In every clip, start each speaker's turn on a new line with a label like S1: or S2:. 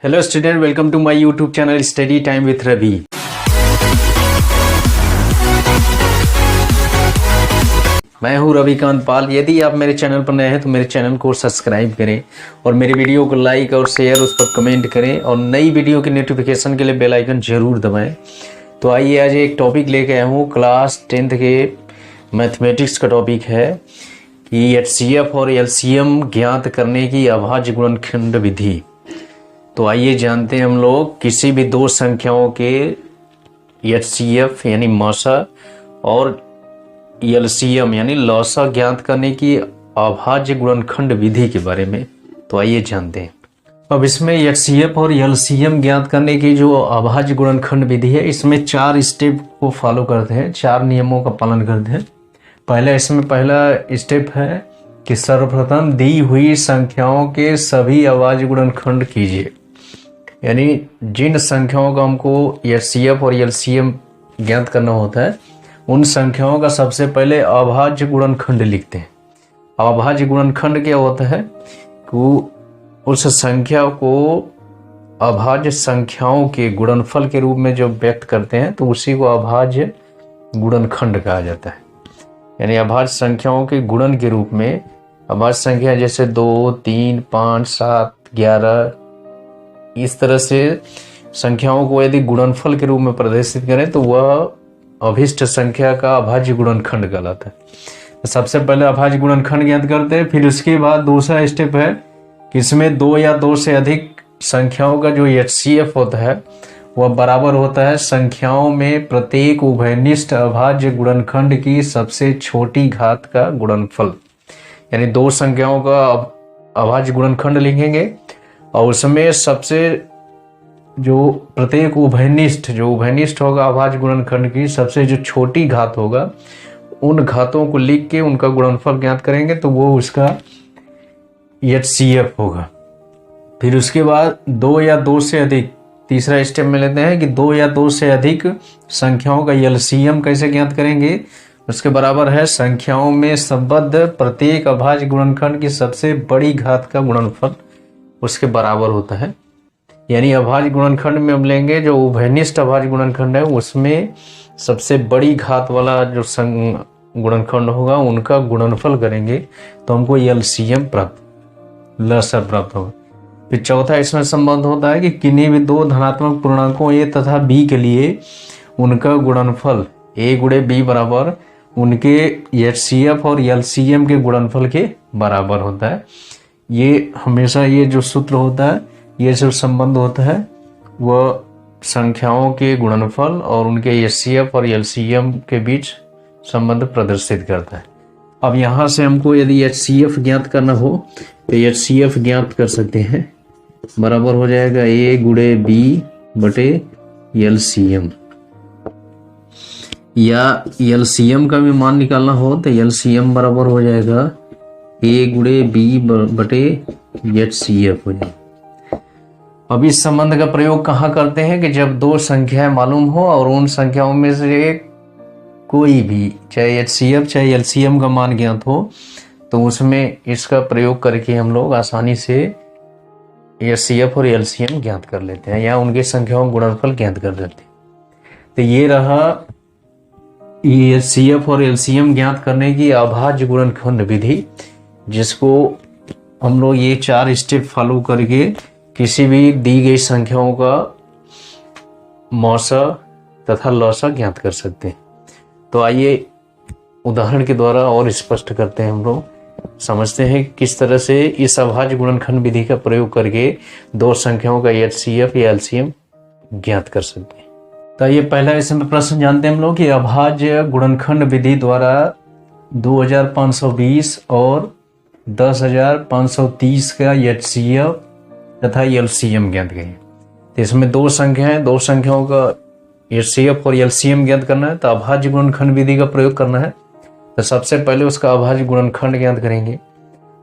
S1: Hello student, welcome to my YouTube channel study time with Ravi. मैं हूं रविकांत पाल। यदि आप मेरे चैनल पर नए हैं तो मेरे चैनल को सब्सक्राइब करें और मेरे वीडियो को लाइक और शेयर उस पर कमेंट करें और नई वीडियो की नोटिफिकेशन के लिए बेल आइकन जरूर दबाएं। तो आइए आज एक टॉपिक लेके आया हूँ। क्लास 10th के मैथमेटिक्स का टॉपिक है कि एचसीएफ और एलसीएम ज्ञात करने की अभाज्य गुणनखंड विधि। तो आइए जानते हैं हम लोग किसी भी दो संख्याओं के एचसीएफ यानी मौसा और एलसीएम यानी लौसा ज्ञात करने की अभाज्य गुणनखंड विधि के बारे में। तो आइए जानते हैं। अब इसमें एचसीएफ और एलसीएम ज्ञात करने की जो अभाज्य गुणनखंड विधि है, इसमें 4 स्टेप को फॉलो करते हैं, 4 नियमों का पालन करते हैं। पहला स्टेप है कि सर्वप्रथम दी हुई संख्याओं के सभी अभाज्य गुणनखंड कीजिए। यानी जिन संख्याओं का हमको एचसीएफ और एलसीएम ज्ञात करना होता है, उन संख्याओं का सबसे पहले अभाज्य गुणनखंड लिखते हैं। अभाज्य गुणनखंड क्या होता है कि उस संख्या को अभाज्य संख्याओं के गुणनफल के रूप में जो व्यक्त करते हैं तो उसी को अभाज्य गुणनखंड कहा जाता है। यानी अभाज्य संख्याओं के गुणन के रूप में अभाज्य संख्या जैसे 2, 3, 5, 7, 11 इस तरह से संख्याओं को यदि गुणनफल के रूप में प्रदर्शित करें तो वह अभिष्ट संख्या का अभाज्य गुणनखंड कहलाता है। तो सबसे पहले अभाज्य गुणनखंड ज्ञात करते हैं। फिर उसके बाद दूसरा स्टेप है कि इसमें 2 या 2 से अधिक संख्याओं का जो एचसीएफ होता है वह बराबर होता है संख्याओं में प्रत्येक उभयनिष्ठ अभाज्य गुणनखंड की सबसे छोटी घात का गुणनफल। यानी 2 संख्याओं का अभाज्य गुणनखंड लिखेंगे और उसमें सबसे जो प्रत्येक उभयनिष्ठ होगा अभाज्य गुणनखंड की सबसे जो छोटी घात होगा, उन घातों को लिख के उनका गुणनफल ज्ञात करेंगे तो वो उसका एचसीएफ होगा। फिर उसके बाद 2 या 2 से अधिक, तीसरा स्टेप में लेते हैं कि 2 या 2 से अधिक संख्याओं का एलसीएम कैसे ज्ञात करेंगे। उसके बराबर है संख्याओं में संबद्ध प्रत्येक अभाज्य गुणनखंड की सबसे बड़ी घात का गुणनफल उसके बराबर होता है। यानी अभाज्य गुणनखंड में हम लेंगे जो उभयनिष्ठ अभाज्य गुणनखंड है, उसमें सबसे बड़ी घात वाला जो गुणनखंड होगा उनका गुणनफल करेंगे तो हमको एलसीएम लसा प्राप्त होगा। फिर चौथा इसमें संबंध होता है कि किन्हीं भी 2 धनात्मक पूर्णांकों ए तथा बी के लिए उनका गुणनफल ए गुणे बी बराबर उनके एचसीएफ और एलसीएम के गुणनफल के बराबर होता है। ये हमेशा ये जो सूत्र होता है, ये जो संबंध होता है वह संख्याओं के गुणनफल और उनके एचसीएफ और एलसीएम के बीच संबंध प्रदर्शित करता है। अब यहाँ से हमको यदि एचसीएफ ज्ञात करना हो तो एचसीएफ ज्ञात कर सकते हैं, बराबर हो जाएगा ए गुणे बी बटे एलसीएम। या एलसीएम का भी मान निकालना हो तो एलसीएम बराबर हो जाएगा ए गुणे बी बटे एचसीएफ हो जाएगा। अब इस संबंध का प्रयोग कहाँ करते हैं कि जब 2 संख्याएं मालूम हो और उन संख्याओं में से कोई भी चाहे एचसीएफ चाहे एलसीएम का मान ज्ञात हो तो उसमें इसका प्रयोग करके हम लोग आसानी से एचसीएफ और एलसीएम ज्ञात कर लेते हैं या उनके संख्याओं का गुणनफल ज्ञात कर लेते हैं। तो ये रहा एचसीएफ और एलसीएम ज्ञात करने की अभाज्य गुणनखंड विधि, जिसको हम लोग ये 4 स्टेप फॉलो करके किसी भी दी गई संख्याओं का मौसा तथा लौसा ज्ञात कर सकते हैं। तो आइए उदाहरण के द्वारा और स्पष्ट करते हैं, हम लोग समझते हैं किस तरह से इस अभाज्य गुणनखंड विधि का प्रयोग करके 2 संख्याओं का एचसीएफ या एलसीएम ज्ञात कर सकते हैं। तो ये पहला इसमें प्रश्न जानते हैं हम लोग कि अभाज्य गुणनखंड विधि द्वारा 2520 और 10,530 का एचसीएफ तथा एलसीएम ज्ञात करें। तो इसमें 2 संख्याओं का एचसीएफ और एलसीएम ज्ञात करना है तो अभाज्य गुणनखंड विधि का प्रयोग करना है। तो सबसे पहले उसका अभाज्य गुणनखंड ज्ञात करेंगे।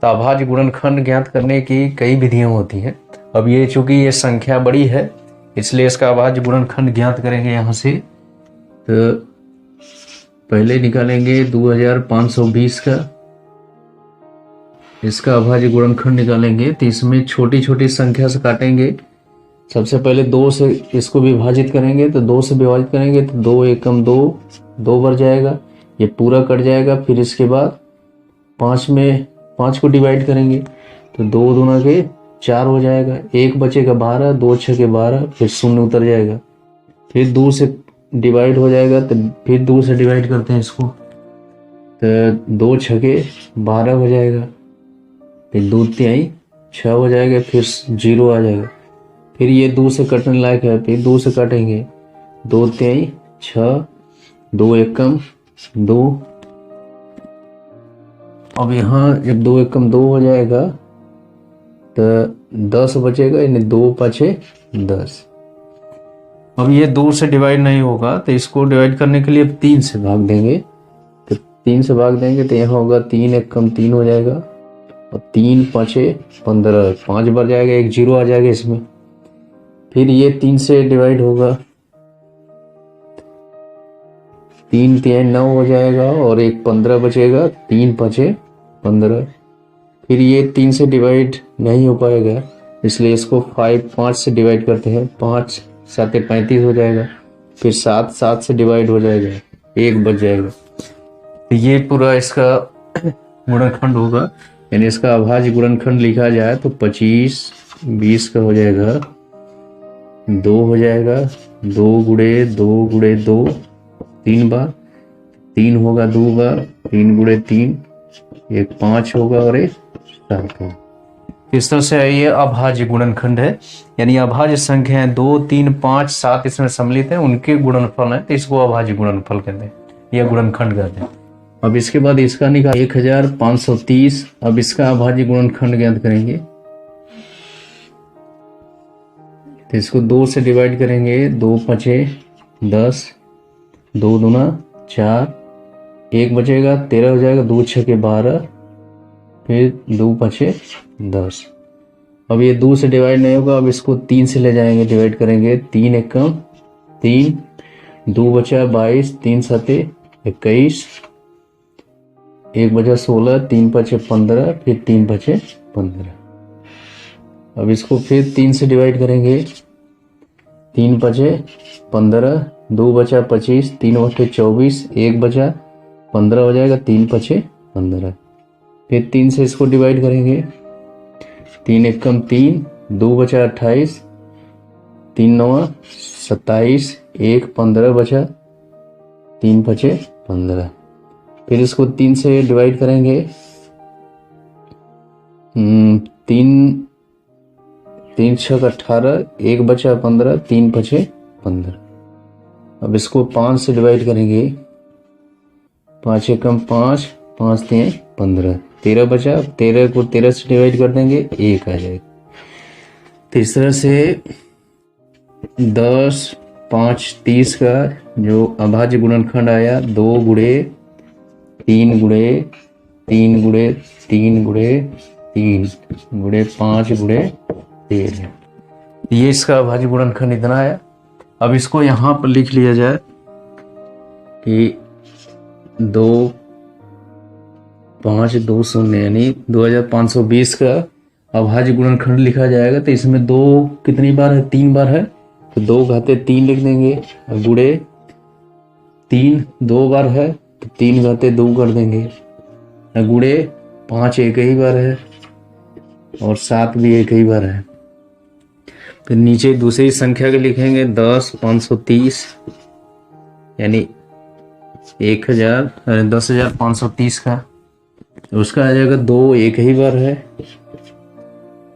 S1: तो अभाज्य गुणनखंड ज्ञात करने की कई विधियां होती हैं। अब ये चूंकि ये संख्या बड़ी है इसलिए इसका अभाज्य गुणनखंड ज्ञात करेंगे। यहाँ से तो पहले निकालेंगे 2520 का, इसका अभाज्य गुणनखंड निकालेंगे तो इसमें छोटी छोटी संख्या से काटेंगे सबसे पहले 2 से इसको विभाजित करेंगे, तो 2 से विभाजित करेंगे तो 2 एकम 2, 2 बढ़ जाएगा, ये पूरा कट जाएगा। फिर इसके बाद 5 में 5 को डिवाइड करेंगे तो 2 दूना के 4 हो जाएगा, 1 बचेगा 12, 2 छके 12, फिर शून्य उतर जाएगा। फिर 2 से डिवाइड हो जाएगा तो फिर 2 से डिवाइड करते हैं इसको, तो 2 छके 12 हो जाएगा, फिर 2 तिहाई 6 हो जाएगा, फिर 0 आ जाएगा। फिर ये 2 से कटने लायक है, फिर 2 से काटेंगे, 2 तिहाई 6, 2 एकम 2। अब यहाँ जब 2 एकम 2 हो जाएगा तो 10 बचेगा, यानी 2 पाँचे 10। अब ये 2 से डिवाइड नहीं होगा तो इसको डिवाइड करने के लिए 3 से भाग देंगे, तो 3 से भाग देंगे तो यहाँ होगा 3 एकम 3 हो जाएगा, और 3 पाँचे 15, 5 बढ़ जाएगा, एक 0 आ जाएगा इसमें। फिर ये 3 से डिवाइड होगा, 3 तिहाई 9 हो जाएगा, और एक 15 बचेगा, 3 पाँचे 15। फिर ये 3 से डिवाइड नहीं हो पाएगा, इसलिए इसको 5 से डिवाइड करते हैं, 5 7 35 हो जाएगा। फिर 7 से डिवाइड हो जाएगा, 1 बच जाएगा। तो ये पूरा इसका गुणनखंड होगा, यानी इसका अभाज्य गुणनखंड लिखा जाए तो 25 20 का हो जाएगा, 2 हो जाएगा, 2 गुणे 2 गुणे 2 3 बार, 3 होगा 2 बार, 3 गुणे 3, एक 5 होगा और एक 7 होगा। इस तरह से ये अभाज्य गुणनखंड है, यानी अभाज्य संख्याएं 2 3 5 7 इसमें सम्मिलित है, उनके गुणनफल है, तो इसको अभाज्य गुणनफल कहते हैं या गुणनखंड कहते हैं। अब इसके बाद इसका निकाल 1530। अब इसका अभाज्य गुणनखंड ज्ञात करेंगे, तो इसको 2 से डिवाइड करेंगे, 2 पाँचे 10, 2 दूना 4, 1 बचेगा 13 हो जाएगा, 2 छके 12, फिर 2 पाँचे 10। अब ये 2 से डिवाइड नहीं होगा, अब इसको 3 से ले जाएंगे, डिवाइड करेंगे, 3 एकम 3, 2 बचा 22, 3 सते 21, 1 बचा 16, 3 पाँचे 15, फिर 3 पाँचे 15। अब इसको फिर 3 से डिवाइड करेंगे, 3 पाँचे 15, 2 बचा 25, 3 बटे 24, 1 बचा 15 हो जाएगा, 3 पाँचे 15। फिर 3 से इसको डिवाइड करेंगे, 3 एकम 3, 2 बचा 28, 3 नवा 27, 1 15 बचा, 3 पाँचे 15। फिर इसको 3 से डिवाइड करेंगे, 3 छक 18, 1 बचा 15, 3 पाँचे 15। अब इसको 5 से डिवाइड करेंगे, 5 एकम 5, 5 3 15, 13 बचा, 13 को 13 से डिवाइड कर देंगे, 1 आ जाएगा। तो इस तरह से 10 5 30 का जो अभाज्य गुणनखंड आया, 2 गुणे 3 गुणे 3 गुणे 3 गुणे 3 गुणे 5 गुणे 13, ये इसका अभाज्य गुणनखंड इतना आया। अब इसको यहाँ पर लिख लिया जाए कि 2 5 2 0 यानी 2520 का अभाज्य गुणनखंड लिखा जाएगा। तो इसमें 2 कितनी बार है, 3 बार है, तो 2 घाते 3 लिख देंगे, गुणे 3 2 बार है तो 3 घाते 2 कर देंगे, गुणे 5 एक ही बार है और 7 भी एक ही बार है। फिर नीचे दूसरी संख्या के लिखेंगे 10 530 यानी 10,530 का, उसका आ जाएगा 2 एक ही बार है,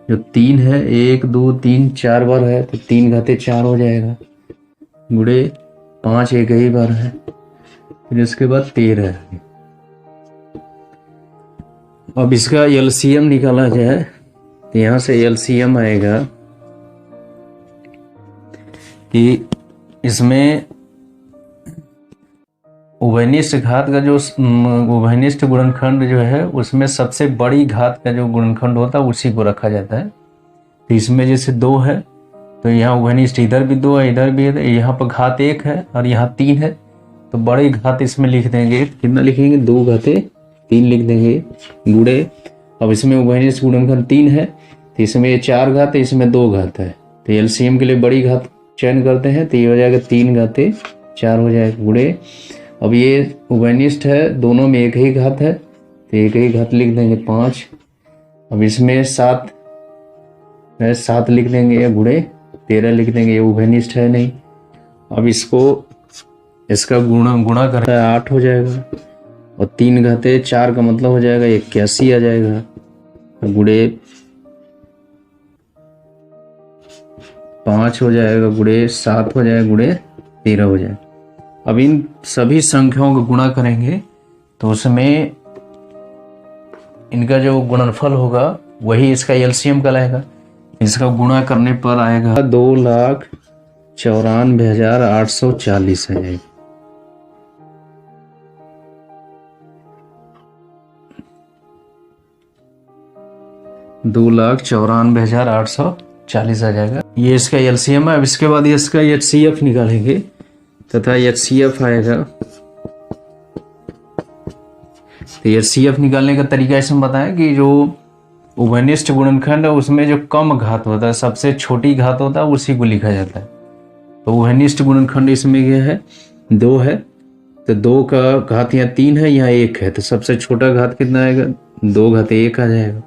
S1: जो 3 है 1 2 3 4 बार है तो 3 घाते 4 हो जाएगा, गुणे 5 एक ही बार है, फिर इसके बाद 13 है। अब इसका एलसीएम निकाला जाए तो यहाँ से एलसीएम आएगा कि इसमें उभयनिष्ठ घात का जो उभयनिष्ठ गुणनखंड जो है उसमें सबसे बड़ी घात का जो गुणनखंड होता है उसी को रखा जाता है। तो इसमें जैसे 2 है तो यहाँ उभयनिष्ठ इधर भी 2 है, इधर भी है, यहाँ पर घात 1 है और यहाँ 3 है, तो बड़ी घात इसमें लिख देंगे, कितना लिखेंगे 2 घाते 3 लिख देंगे, गुणे अब इसमें उभयनिष्ठ गुणनखंड 3 है तो इसमें 4 घात है, इसमें 2 घात है, तो एलसीएम के लिए बड़ी घात चयन करते हैं, तो ये हो जाएगा 3 घाते 4 हो जाएगा गुणे। अब ये उभयनिष्ठ है, दोनों में एक ही घात है, तो एक ही घात लिख देंगे 5। अब इसमें 7 है, 7 लिख देंगे गुणे 13 लिख देंगे, ये उभयनिष्ठ है नहीं। अब इसका गुणा करता है 8 हो जाएगा, और 3 घाते 4 का मतलब हो जाएगा 81 आ जाएगा, गुणे 5 हो जाएगा, गुणे 7 हो जाएगा, गुणे 13 हो जाएगा। अब इन सभी संख्याओं का गुणा करेंगे तो उसमें इनका जो गुणनफल होगा वही इसका एलसीएम कहलाएगा। इसका गुणा करने पर आएगा 2,94,840 है। 2,94,840 आ जाएगा, ये इसका एलसीएम है। अब इसके बाद इसका एचसीएफ निकालेंगे तथा एचसीएफ आएगा। तो एचसीएफ निकालने का तरीका इसमें बताएं कि जो उभयनिष्ठ गुणनखंड है उसमें जो कम घात होता है, सबसे छोटी घात होता है, उसी को लिखा जाता है। तो उभयनिष्ठ गुणनखंड इसमें क्या है 2 है, तो 2 का घात यहाँ 3 है, यहाँ 1 है, तो सबसे छोटा घात कितना आएगा 2 घाते 1 आ जाएगा।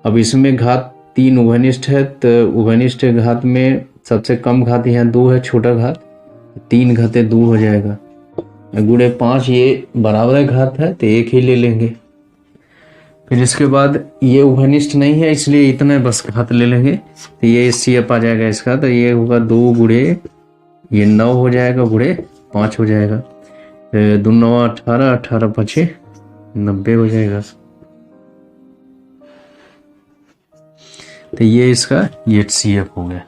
S1: अब इसमें घात 3 उभयनिष्ठ है, तो उभयनिष्ठ घात में सबसे कम घात यहाँ 2 है, छोटा घात 3 घाते 2 हो जाएगा, गुणे 5 ये बराबर घात है, तो 1 ही ले लेंगे। फिर इसके बाद ये उभयनिष्ठ नहीं है इसलिए इतना बस घात ले लेंगे, तो ये सीएफ आ जाएगा इसका, तो ये होगा 2 गुणे ये 9 हो जाएगा, गुणे 5 हो जाएगा, 2 9 18, 18 5 90 हो जाएगा। तो ये इसका एचसीएफ हो गया,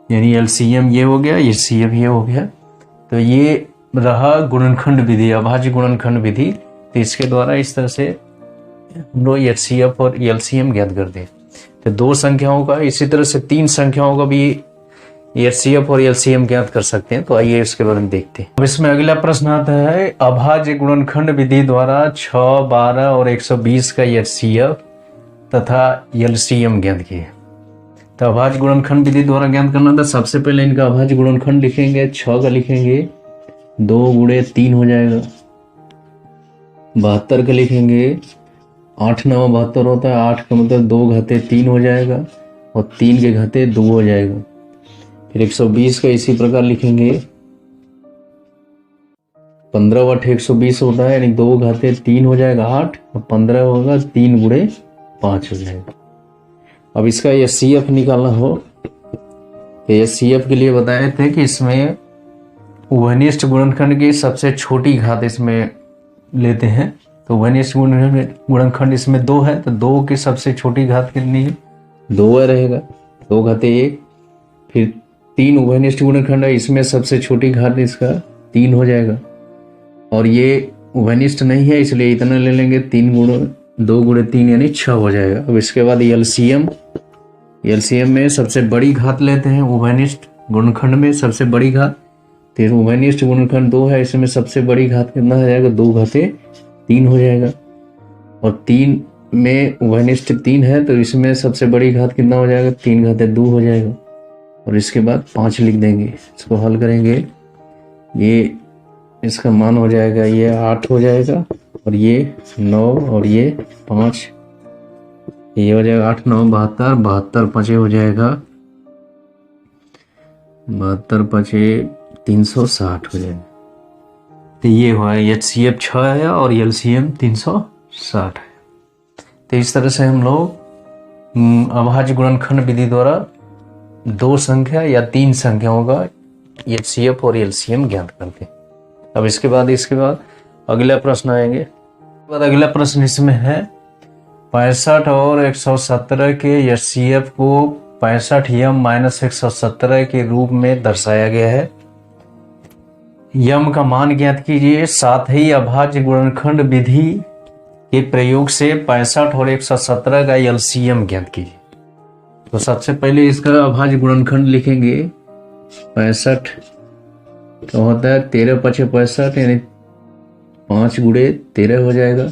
S1: यानी एलसीएम ये हो गया, एचसीएफ ये हो गया। तो ये रहा गुणनखंड विधि, अभाज्य गुणनखंड विधि। तो इसके द्वारा इस तरह से हम लोग एचसीएफ और एलसीएम ज्ञात करते हैं। तो 2 संख्याओं का, इसी तरह से 3 संख्याओं का भी एचसीएफ और एलसीएम ज्ञात कर सकते हैं। तो आइए इसके बारे में देखते हैं। अब इसमें अगला प्रश्न आता है, अभाज्य गुणनखंड विधि द्वारा 6, 12 और 120 का एचसीएफ तथा एलसीएम ज्ञात किए। तो अभाज्य गुणनखंड विधि द्वारा ज्ञात करना था, सबसे पहले इनका अभाज्य गुणनखंड लिखेंगे, 6 का लिखेंगे 2 गुणे 3 हो जाएगा, 72 का लिखेंगे 8 9 72 होता है, 8 का मतलब 2 घाते 3 हो जाएगा, और 3 के घाते 2 हो जाएगा। फिर 120 का इसी प्रकार लिखेंगे, 15 बटे 120 होता है, यानी 2 घाते 3 हो जाएगा 8, और 15 होगा 3 गुणे 5 हो जाएगा। अब इसका एचसीएफ निकालना हो, तो एचसीएफ के लिए बताए थे कि इसमें उभयनिष्ठ गुणनखंड की सबसे छोटी घात इसमें लेते हैं। तो उभयनिष्ठ गुणनखंड इसमें 2 है, तो 2 की सबसे छोटी घात कितनी है 2 रहेगा, 2 घाते 1। फिर 3 उभयनिष्ठ गुणनखंड है, इसमें सबसे छोटी घात इसका 3 हो जाएगा, और ये उभयनिष्ठ नहीं है इसलिए इतना ले लेंगे, 2 गुणे 3 यानी 6 हो जाएगा। अब इसके बाद एलसीएम में सबसे बड़ी घात लेते हैं, उभयनिष्ठ गुणनखंड में सबसे बड़ी घात। तो उभयनिष्ठ गुणनखंड 2 है, इसमें सबसे बड़ी घात कितना हो जाएगा 2 घाते 3 हो जाएगा, और 3 में उभयनिष्ठ 3 है, तो इसमें सबसे बड़ी घात कितना हो जाएगा 3 घाते 2 हो जाएगा, और इसके बाद 5 लिख देंगे। इसको हल करेंगे, ये इसका मान हो जाएगा ये 8 हो जाएगा, और ये 9 और ये 5, ये हो जाएगा 8 9 72, 72 5 हो जाएगा 72 5 360 हो जाएगा। तो ये हुआ एचसीएफ 6 है और एलसीएम 360 है। तो इस तरह से हम लोग अभाज्य गुणनखंड विधि द्वारा 2 संख्या या 3 संख्याओं का एचसीएफ और एलसीएम ज्ञात करते हैं। अब इसके बाद अगला प्रश्न आएंगे। अगला प्रश्न इसमें है 65 और 117 के एचसीएफ को 65m-117 के रूप में दर्शाया गया है। यम का मान ज्ञात कीजिए, साथ ही अभाज्य गुणनखंड विधि के प्रयोग से 65 और 117 का एलसीएम ज्ञात कीजिए। तो सबसे पहले इसका अभाज्य गुणनखंड लिखेंगे, 65 तो होता है 13 5 65, यानी 5 गुणे 13 हो जाएगा,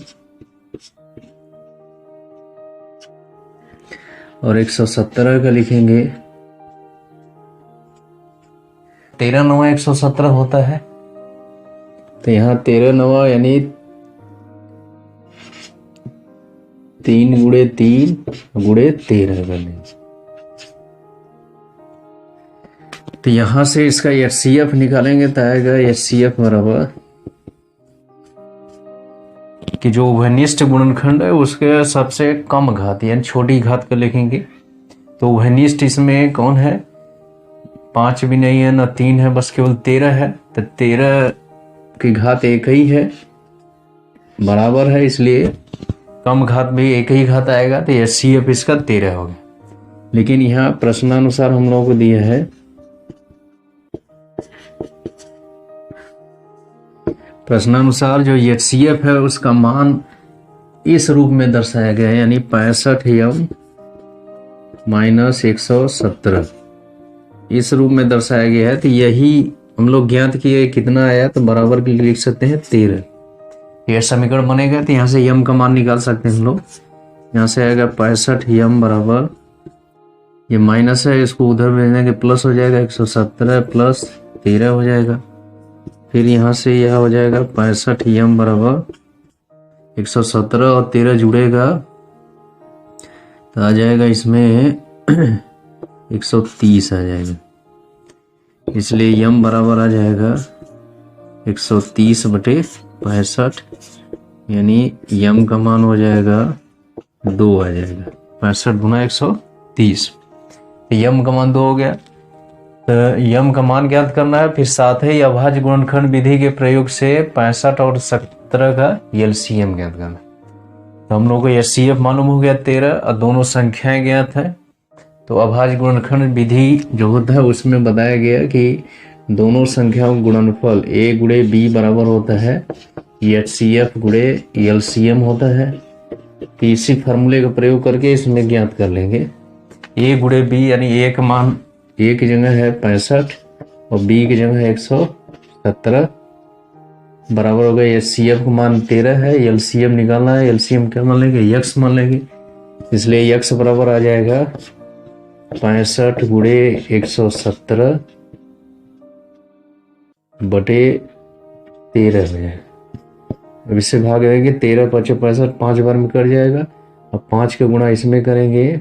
S1: और 117 का लिखेंगे 13 9 117 होता है। तो यहाँ 13 9 यानी 3 गुणे 3 गुणे 13 करने। तो यहां से इसका HCF निकालेंगे तो आएगा HCF बराबर कि जो उभयनिष्ठ गुणनखंड है उसके सबसे कम घात यानी छोटी घात को लिखेंगे। तो उभयनिष्ठ इसमें कौन है, 5 भी नहीं है ना 3 है, बस केवल 13 है। तो 13 की घात एक ही है, बराबर है, इसलिए कम घात भी एक ही घात आएगा। तो HCF इसका 13 होगा। लेकिन यहाँ प्रश्नानुसार हम लोगों को दिया है प्रश्नानुसार जो HCF है उसका मान इस रूप में दर्शाया गया है, यानी 65m - 117 इस रूप में दर्शाया गया है। तो यही हम लोग ज्ञात किए, कितना आया तो बराबर के लिए लिख सकते हैं 13। यह समीकरण बनेगा। तो यहाँ से m का मान निकाल सकते हैं हम लोग। यहाँ से आएगा 65m बराबर, ये माइनस है इसको उधर भेजने के प्लस हो जाएगा, 117 + 13 हो जाएगा। फिर यहाँ से यह हो जाएगा 65m बराबर 117 और 13 जुड़ेगा तो आ जाएगा इसमें 130 आ जाएगा। इसलिए m बराबर आ जाएगा 130/65, यानी m का मान हो जाएगा 2 आ जाएगा। 65 × 130, m का मान 2 हो गया। तो m का मान ज्ञात करना है। फिर साथ ही अभाज्य गुणनखंड विधि के प्रयोग से 65 और 17 का LCM ज्ञात करना है। तो हम लोग को HCF मालूम हो गया 13 और दोनों संख्याएं ज्ञात है। तो अभाज्य गुणनखंड विधि जो होता है उसमें बताया गया कि दोनों संख्याओं का गुणनफल a × b बराबर होता है HCF × LCM होता है। तो इसी फार्मूले का प्रयोग करके इसमें ज्ञात कर लेंगे। a × b यानी a का मान a की जगह है 65 और b की जगह है 117 बराबर हो गया। HCF का मान 13 है, LCM निकालना है। LCM क्या मान लेंगे, x मान लेंगे। इसलिए x बराबर आ जाएगा 65 × 117 बटे 13 हो जाएगा। अब इससे भाग देंगे, 13 × 5 = 65, 5 बार में कट जाएगा। अब 5 का गुणा इसमें करेंगे,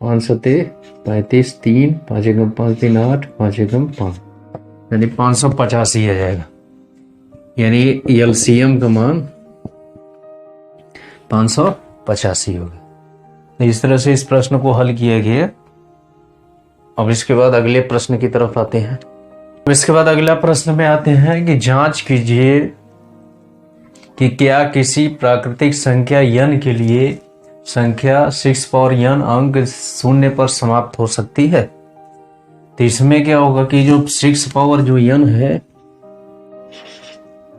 S1: 5 × 7 = 35, 3 5 × 5 = 3 8 5 × 5 यानी 585 आ जाएगा। यानी LCM का मान 585 होगा। तो इस तरह से इस प्रश्न को हल किया गया। अब इसके बाद अगले प्रश्न की तरफ आते हैं। इसके बाद अगला प्रश्न में आते हैं कि जांच कीजिए कि क्या किसी प्राकृतिक संख्या n के लिए संख्या 6 पावर n अंक 0 पर समाप्त हो सकती है। तो इसमें क्या होगा कि जो 6 पावर जो n है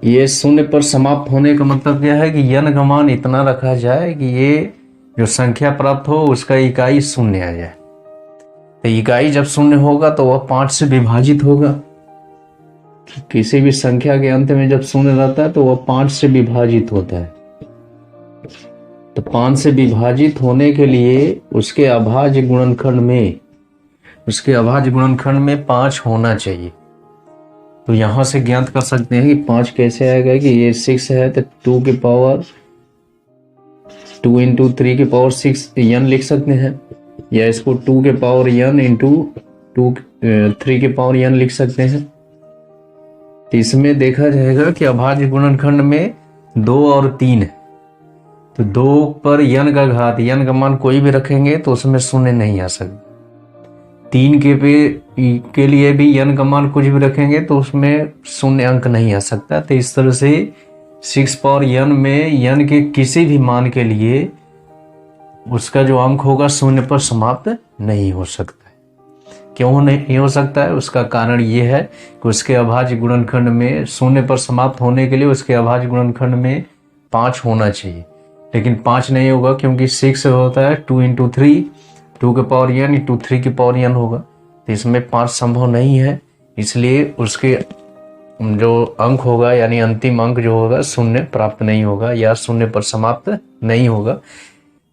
S1: ये 0 पर समाप्त होने का मतलब क्या है कि n का मान इतना रखा जाए कि ये जो संख्या प्राप्त हो उसका इकाई 0 आ जाए। तो इकाई जब 0 होगा तो वह 5 से विभाजित होगा। किसी भी संख्या के अंत में जब 0 रहता है तो वह 5 से विभाजित होता है। तो 5 से विभाजित होने के लिए उसके अभाज्य गुणनखंड में 5 होना चाहिए। तो यहां से ज्ञात कर सकते हैं कि 5 कैसे आएगा कि ये 6 है तो 2 × 3 की पावर 6 n लिख सकते हैं, या इसको 2 × n × 3 की पावर n लिख सकते हैं। तो इसमें देखा जाएगा कि अभाज्य गुणनखंड में 2 और 3 है। तो 2 पर n का घात, n का मान कोई भी रखेंगे तो उसमें 0 नहीं आ सकता। 3 के लिए भी n का मान कुछ भी रखेंगे तो उसमें 0 अंक नहीं आ सकता। तो इस तरह से 6 पावर n में n के किसी भी मान के लिए उसका जो अंक होगा 0 पर समाप्त नहीं हो सकता है। क्यों नहीं हो सकता है, उसका कारण ये है कि उसके अभाज्य गुणनखंड में 0 पर समाप्त होने के लिए उसके अभाज्य गुणनखंड में 5 होना चाहिए। लेकिन 5 नहीं होगा क्योंकि 6 होता है 2 × 3, 2 की पावर n × 3 की पावर n होगा। तो इसमें 5 संभव नहीं है। इसलिए उसके जो अंक होगा यानी अंतिम अंक जो होगा 0 प्राप्त नहीं होगा या 0 पर समाप्त नहीं होगा।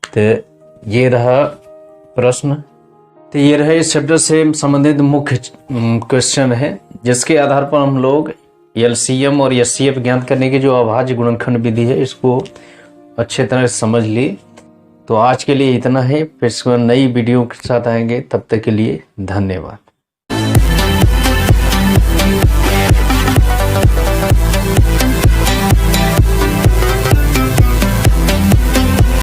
S1: तो ये रहा प्रश्न। तो ये रहे इस चैप्टर से संबंधित मुख्य क्वेश्चन है, जिसके आधार पर हम लोग एलसीएम और एचसीएफ ज्ञात करने की जो अभाज्य गुणनखंड विधि है इसको अच्छे तरह से समझ ली। तो आज के लिए इतना है, फिर नई वीडियो के साथ आएंगे, तब तक के लिए धन्यवाद।